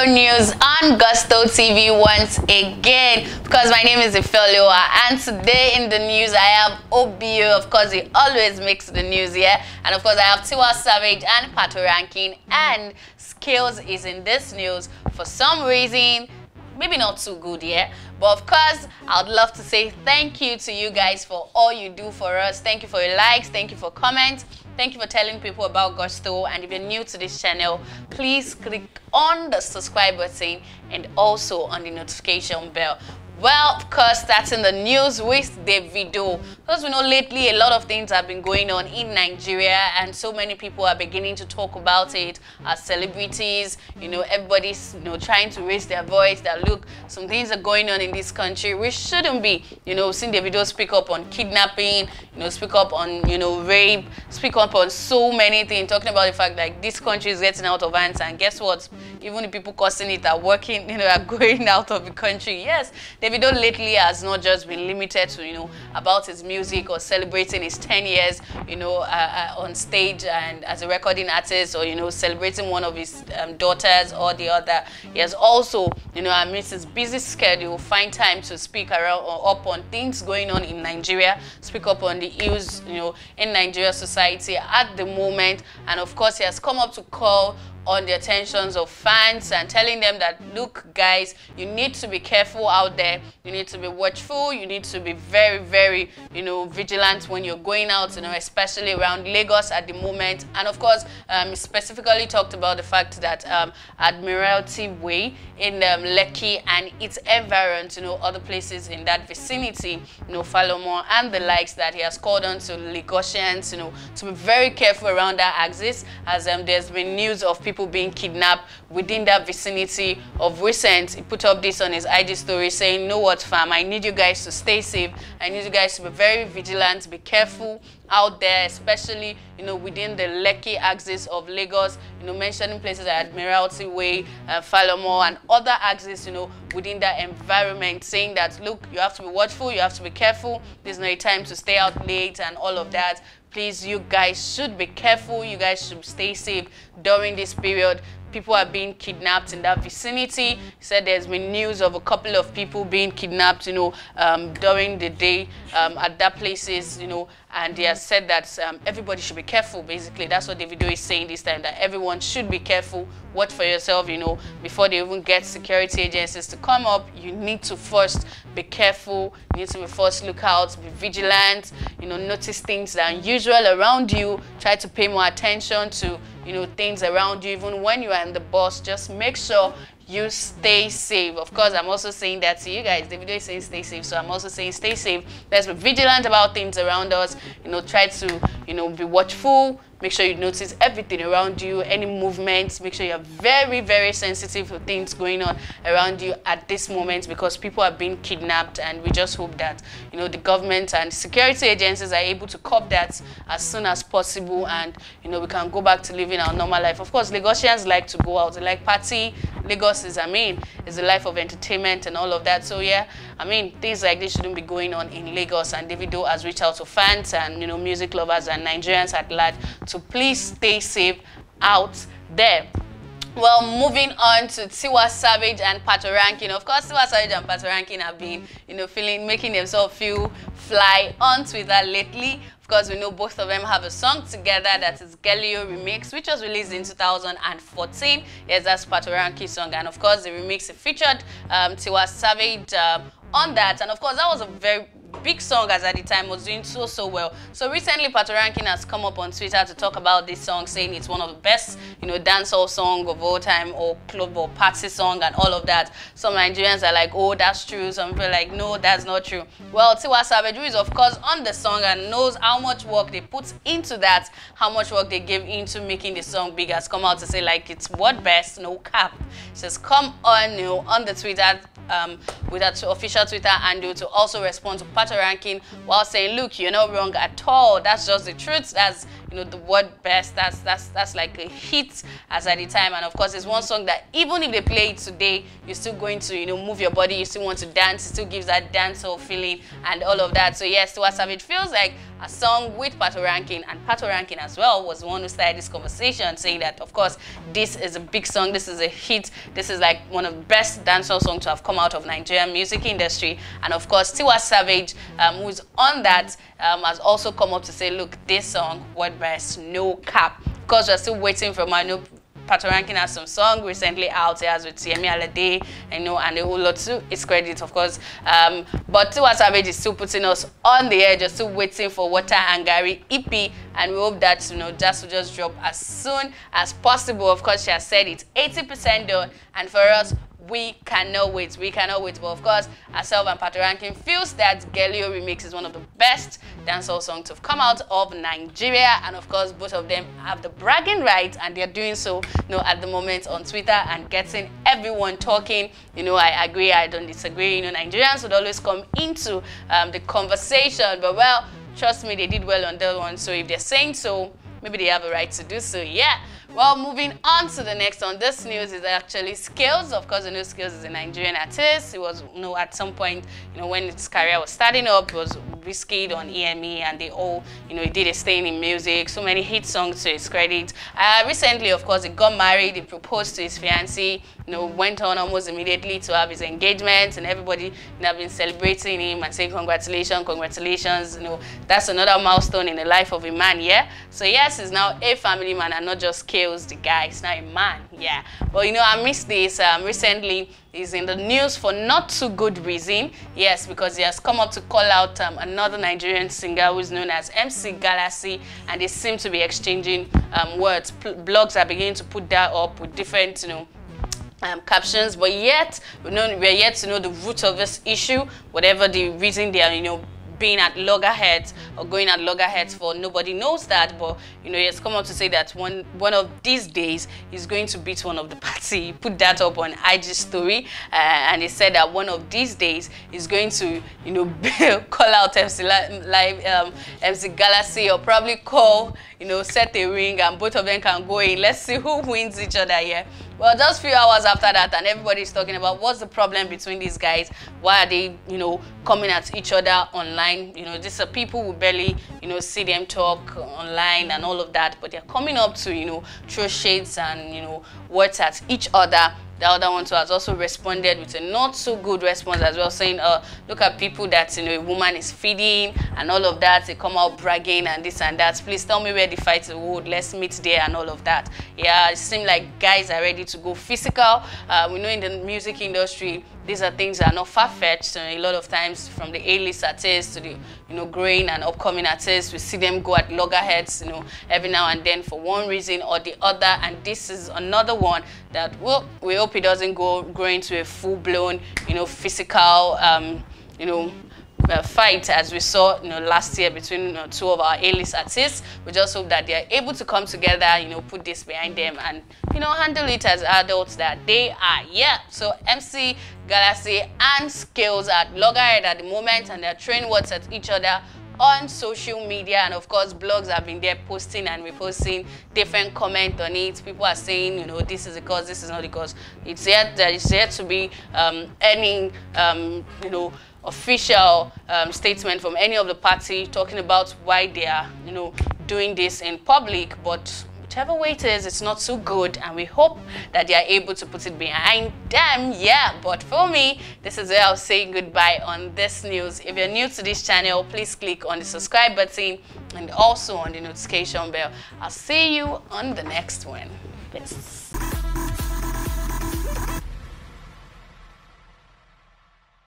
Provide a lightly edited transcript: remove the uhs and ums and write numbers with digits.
Davido news on Gusto TV once again, because my name is Ifeoluwa, and today in the news I have OBO. Of course, he always makes the news here, and of course I have Tiwa Savage and Patoranking, and Skales is in this news for some reason. Maybe not too good, yeah, but of course I would love to say thank you to you guys for all you do for us. Thank you for your likes, thank you for comments, thank you for telling people about Gusto. And if you're new to this channel, please click on the subscribe button and also on the notification bell. Well, of course, that's in the news with Davido. Because we know lately a lot of things have been going on in Nigeria, and so many people are beginning to talk about it as celebrities. You know, everybody's trying to raise their voice that look, some things are going on in this country which shouldn't be. Seeing Davido speak up on kidnapping, speak up on rape, speak up on so many things, talking about the fact that this country is getting out of hands, and guess what? Even the people causing it are working, are going out of the country. Yes, Davido lately has not just been limited to, about his music or celebrating his 10 years, on stage and as a recording artist, or, celebrating one of his daughters or the other. He has also, amidst his busy schedule, find time to speak around or up on things going on in Nigeria, speak up on the issues, in Nigeria society at the moment. And of course, he has come up to call on the attentions of fans and telling them that, look guys, you need to be careful out there, you need to be watchful, you need to be very, very vigilant when you're going out, especially around Lagos at the moment. And of course, specifically talked about the fact that Admiralty Way in Lekki and its environs, other places in that vicinity, Falomo and the likes, that he has called on to Lagosians, to be very careful around that axis, as there's been news of people being kidnapped within that vicinity of recent. He put up this on his IG story saying, know what fam, I need you guys to stay safe, I need you guys to be very vigilant, be careful out there, especially within the Lekki axis of Lagos, mentioning places like Admiralty Way, Falomo and other axes, within that environment, saying that look, you have to be watchful, you have to be careful, there's no time to stay out late and all of that. Please, you guys should be careful, you guys should stay safe during this period. People are being kidnapped in that vicinity. He said there's been news of a couple of people being kidnapped, during the day at that places, and they have said that everybody should be careful, basically. That's what Davido is saying this time, that everyone should be careful, watch for yourself, before they even get security agencies to come up. You need to first be careful, you need to be first look out, be vigilant, notice things that are unusual around you, try to pay more attention to things around you. Even when you are in the bus, just make sure you stay safe. Of course, I'm also saying that to you guys. Davido is saying stay safe, so I'm also saying stay safe. Let's be vigilant about things around us. Try to be watchful. Make sure you notice everything around you, any movements. Make sure you're very, very sensitive to things going on around you at this moment, because people are being kidnapped, and we just hope that the government and security agencies are able to curb that as soon as possible, and we can go back to living our normal life. Of course, Lagosians like to go out, they like party. Lagos is, is a life of entertainment and all of that. So yeah, things like this shouldn't be going on in Lagos, and Davido has reached out to fans and music lovers and Nigerians at large to please stay safe out there. Well, moving on to Tiwa Savage and Patoranking. Of course, Tiwa Savage and Patoranking have been, making themselves feel fly on Twitter lately. Of course, we know both of them have a song together, that is Gelio Remix, which was released in 2014. Yes, that's Patoranking's song. And of course, the remix featured Tiwa Savage on that. And of course, that was a very big song, as at the time was doing so well. So recently Patoranking has come up on Twitter to talk about this song, saying it's one of the best dancehall song of all time, or club or party song and all of that. Some Nigerians are like, oh, that's true. Some people are like, no, that's not true. Well, Tiwa Savage, who is of course on the song and knows how much work they put into that, how much work they gave into making the song big, has come out to say like it's what best, no cap. She says come on on the Twitter with that official Twitter handle to also respond to Patoranking while saying, look, you're not wrong at all. That's just the truth. That's the word best. That's like a hit as at the time. And of course, it's one song that even if they play it today, you're still going to, move your body, you still want to dance, it still gives that dancehall feeling and all of that. So yes, Tiwa Savage feels like a song with Patoranking, and Patoranking as well was the one who started this conversation, saying that of course this is a big song, this is a hit, this is like one of the best dancehall songs to have come out of Nigerian music industry. And of course Tiwa Savage, who's on that, has also come up to say, look, this song, word best, no cap. Of course, we're still waiting for my new Patoranking has some song recently out there as with Yemi Alade, and a whole lot to its credit, of course. But Tiwa Savage is still putting us on the edge, just still waiting for Water and Gary EP, and we hope that that will just drop as soon as possible. Of course, she has said it's 80% done, and for us, we cannot wait. We cannot wait. But of course, herself and Patoranking feels that Gelio remix is one of the best dancehall songs to have come out of Nigeria. And of course, both of them have the bragging right, and they're doing so, at the moment on Twitter and getting everyone talking. I agree, I don't disagree. Nigerians would always come into the conversation. But well, trust me, they did well on that one. So if they're saying so, maybe they have a right to do so. Yeah. Well, moving on to the next one. This news is actually Skales. Of course, Skales is a Nigerian artist. He was, at some point, when his career was starting up, it was risky on EME, and they all, he did a staying in music. So many hit songs to his credit. Recently, of course, he got married. He proposed to his fiancée. Went on almost immediately to have his engagement, and everybody have been celebrating him and saying congratulations, congratulations. That's another milestone in the life of a man. Yeah. So yes, he's now a family man and not just the guy. He's not a man. Yeah. But I missed this. Recently he's in the news for not too good reason. Yes, because he has come up to call out another Nigerian singer who is known as MC Galaxy, and they seem to be exchanging words. Blogs are beginning to put that up with different captions, but yet we're yet to know the root of this issue. Whatever the reason they are being at loggerheads or going at loggerheads for, nobody knows that. But he has come up to say that one of these days he's going to beat one of the party. He put that up on IG story, and he said that one of these days he's going to call out MC Galaxy, or probably call set a ring, and both of them can go in. Let's see who wins each other here. Well, just a few hours after that, and everybody's talking about what's the problem between these guys. Why are they, coming at each other online? These are people who barely, see them talk online and all of that, but they're coming up to, throw shades and, words at each other. The other one too has also responded with a not so good response as well, saying, look at people that a woman is feeding and all of that. They come out bragging and this and that. Please tell me where the fight would. Let's meet there and all of that. Yeah, it seems like guys are ready to go physical. We know in the music industry, these are things that are not far-fetched. A lot of times, from the A-list artists to the growing and upcoming artists, we see them go at loggerheads every now and then for one reason or the other. And this is another one that, well, we hope it doesn't grow into a full-blown physical fight as we saw last year between two of our A-list artists. We just hope that they are able to come together, put this behind them, and handle it as adults that they are. Yeah. So MC Galaxy and Skales are at loggerhead at the moment, and they're throwing words at each other on social media. And of course, blogs have been there posting and reposting different comments on it. People are saying, this is the cause, this is not the cause. It's yet to be any official statement from any of the party talking about why they are doing this in public. But whichever way it is, it's not so good, and we hope that they are able to put it behind them. Yeah. But for me, this is where I'll say goodbye on this news. If you're new to this channel, please click on the subscribe button and also on the notification bell. I'll see you on the next one. Peace.